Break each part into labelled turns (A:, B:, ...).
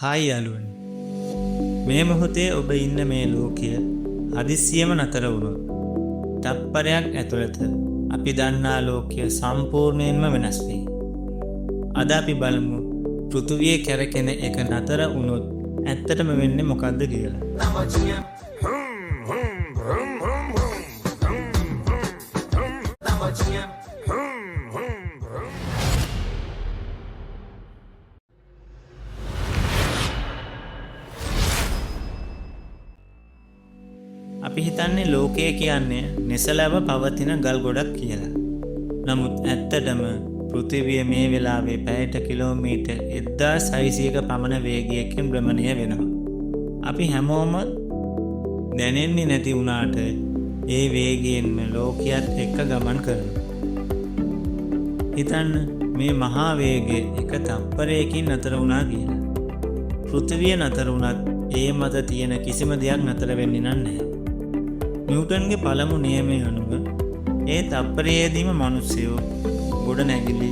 A: Hi යාළුවනි. මේ මොහොතේ ඔබ ඉන්න මේ ලෝකය හදිස්සියම නතර වුණොත් තප්පරයක් ඇතුළත අපි දන්නා ලෝකය සම්පූර්ණයෙන්ම වෙනස් වෙයි. අද අපි බලමු පෘථිවිය කැරකෙන එක නතර වුණොත් ඇත්තටම වෙන්නේ මොකද්ද කියලා. අපි හිතන්නේ ලෝකය කියන්නේ නිසලව පවතින ගල් ගොඩක් කියලා. නමුත් ඇත්තටම පෘථිවිය මේ වෙලාවේ පැයට කිලෝමීටර් 1600ක පමණ වේගයකින් භ්‍රමණය වෙනවා. අපි හැමෝම දැනෙන්නේ නැති වුණාට ඒ වේගයෙන්ම ලෝකයත් එක්ක ගමන් කරනවා. හිතන්න මේ මහා වේගය එක තප්පරයකින් නතර වුණා කියලා. පෘථිවිය නතර වුණත් ඒ මත තියෙන කිසිම දෙයක් නතර වෙන්නේ නැහැ. නිව්ටන්ගේ පළමු නියමය අනුව ඒ තප්පරයේදීම මිනිස්සුયો ගොඩනැගිලි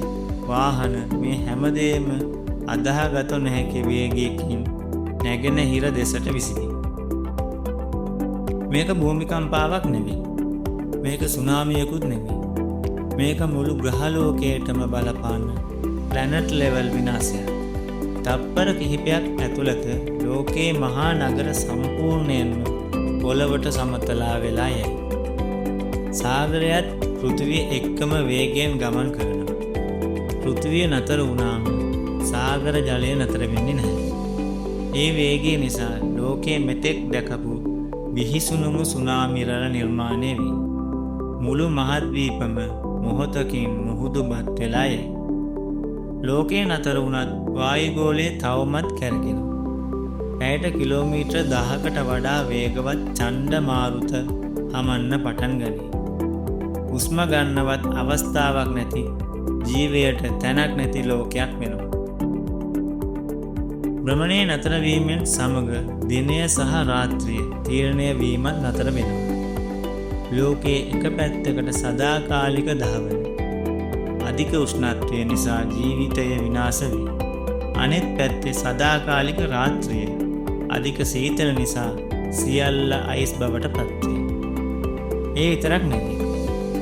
A: වාහන මේ හැමදේම අදාහගත නොහැකි වේගයකින් නැගෙන හිර දෙසට විසිරී. මේක භූමිකම්පාවක් නෙවෙයි. මේක සුනාමියකුත් නෙවෙයි. මේක මුළු ග්‍රහලෝකයටම බලපාන ප්ලැනට් ලෙවල් විනාශයක්. තප්පර කිහිපයක් ඇතුළත ලෝකයේ මහා නගර සම්පූර්ණයෙන්ම පොළවට සමතලා වෙලා යයි. සාගරයත් පෘථිවිය එක්කම වේගයෙන් ගමන් කරනවා. පෘථිවිය නතර වුණාම සාගර ජලය නතර වෙන්නේ නැහැ. ඒ වේගය නිසා ලෝකයේ මෙතෙක් දැකපු විහිසුණුමු සුනාමි රළ නිර්මාණය වෙයි. මුළු මහද්වීපම මොහොතකින් මුහුදුබත් වෙලා යයි. ලෝකයේ නතර වුණත් වායුගෝලය තවමත් කැරකෙනවා. පැයට කිලෝමීටර් 1000කට වඩා වේගවත් ඡණ්ඩ මාරුත හමන්න පටන් ගනී. හුස්ම ගන්නවත් අවස්ථාවක් නැති ජීවයට තැනක් නැති ලෝකයක් වෙනවා. භ්‍රමණය නතර වීමෙන් සමග දිනය සහ රාත්‍රිය තීරණය වීමත් නතර වෙනවා. ලෝකයේ එක පැත්තකට සදාකාලික දහවන අධික උෂ්ණත්වය නිසා ජීවිතය විනාශ වේ. අනෙත් පැත්තේ සදාකාලික රාත්‍රිය අධික සීතල නිසා සියල්ල අයිස් බවට පත් වේ. ඒ විතරක් නෙවෙයි.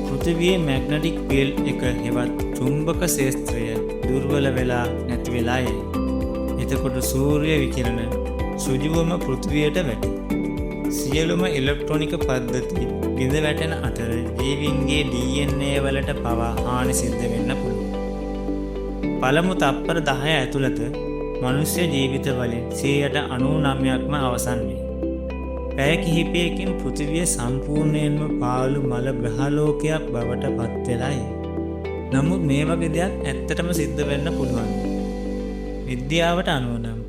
A: පෘථිවියේ මැග්නටික් ෆීල්ඩ් එක හෙවත් චුම්බක ක්ෂේත්‍රය දුර්වල වෙලා නැති වෙලා යයි. එතකොට සූර්ය විකිරණ සුජුවම පෘථිවියට වැටේ. සියලුම ඉලෙක්ට්‍රොනික පද්ධති බිඳ වැටෙන අතර ජීවීන්ගේ DNA වලට පවා හානි සිද්ධ වෙන්න පුළුවන්. පළමු තප්පර 10 ඇතුළත මනුෂ්‍ය ජීවිත වලින් 99%ක්ම අවසන් වේ. පැය කිහිපයකින් පෘථිවිය සම්පූර්ණයෙන්ම පාළු මල ග්‍රහලෝකයක් බවට පත් වෙලා යයි. නමුත් මේ වගේ දෙයක් ඇත්තටම සිද්ධ වෙන්න පුළුවන්. විද්‍යාවට අනුව නම්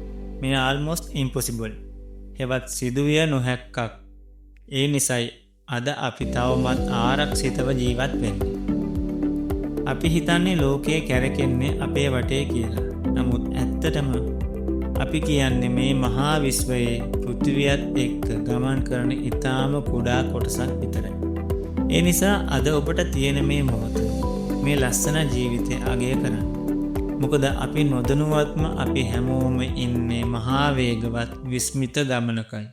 A: මේ almost impossible. හෙවත් සිදුවිය නොහැක්කක්. ඒ නිසායි අද අපි තවමත් ආරක්ෂිතව ජීවත් වෙන්නේ. අපි හිතන්නේ ලෝකයේ කැරකෙන්නේ අපේ වටේ කියලා. නමුත් ඇත්තටම අපි කියන්නේ මේ මහා විශ්වයේ පෘථිවියත් එක්ක ගමන් කරන ඊටාම කුඩා කොටසක් විතරයි. ඒ නිසා අද ඔබට තියෙන මේ මොහොත මේ ලස්සන ජීවිතය අගය කරන්න. මොකද අපි නොදැනුවත්ම අපි හැමෝම ඉන්නේ මහා වේගවත් විස්මිත ගමනකයි.